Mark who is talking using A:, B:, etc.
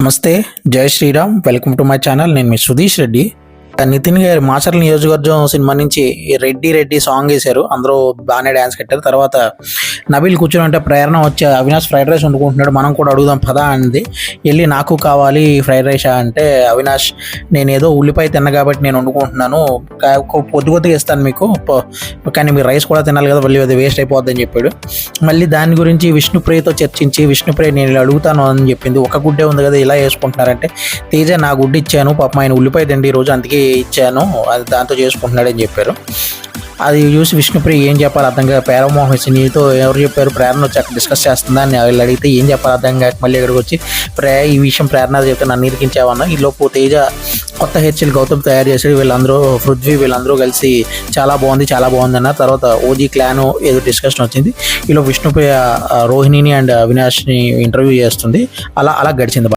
A: నమస్తే, Jai Shriram. Welcome to my channel. నేను మీ సుధీష్ రెడ్డి. నితిన్ గారు మాచర్ల నియోజకవర్గం సినిమా నుంచి రెడ్డి రెడ్డి సాంగ్ వేశారు. అందరూ బాగానే డ్యాన్స్ కట్టారు. తర్వాత నబీల్ కూర్చొని అంటే ప్రేరణ వచ్చి అవినాష్ ఫ్రైడ్ రైస్ వండుకుంటున్నాడు, మనం కూడా అడుగుదాం పదా అంది. వెళ్ళి నాకు కావాలి ఫ్రైడ్ రైస్ అంటే అవినాష్ నేను ఏదో ఉల్లిపాయ తిన్నా కాబట్టి నేను వండుకుంటున్నాను, పొద్దు కొద్దిగా ఇస్తాను మీకు, కానీ మీరు రైస్ కూడా తినాలి కదా, మళ్ళీ అది వేస్ట్ అయిపోద్దని చెప్పాడు. మళ్ళీ దాని గురించి విష్ణుప్రియతో చర్చించి విష్ణుప్రియ నేను ఇలా అడుగుతాను అని చెప్పింది. ఒక గుడ్డే ఉంది కదా ఇలా వేసుకుంటున్నారంటే, తేజ నా గుడ్డు ఇచ్చాను పాపం ఆయన ఉల్లిపాయ తిండి ఈరోజు అందుకే ఇచ్చాను, అది దాంతో చేసుకుంటున్నాడని చెప్పారు. అది చూసి విష్ణుప్రియ ఏం చెప్పాలి అర్థం కాక పేరమోహన్ నీతో ఎవరు చెప్పారు, ప్రేరణ వచ్చి అక్కడ డిస్కస్ చేస్తుందా అని వాళ్ళు అడిగితే ఏం చెప్పాలి అర్థం కాక మళ్ళీ ఇక్కడికి వచ్చి ఈ విషయం ప్రేరణ చెప్తే నన్ను ఇరికించావన్నా. ఈలోపు తేజ కొత్త హెయిర్ గౌతమ్ తయారు చేసాడు. వీళ్ళందరూ పృథ్వీ వీళ్ళందరూ కలిసి చాలా బాగుంది అన్నారు. తర్వాత ఓజీ క్లాన్ ఏదో డిస్కషన్ వచ్చింది. ఈలో విష్ణుప్రియ రోహిణిని అండ్ అవినాష్ని ఇంటర్వ్యూ చేస్తుంది. అలా గడిచింది.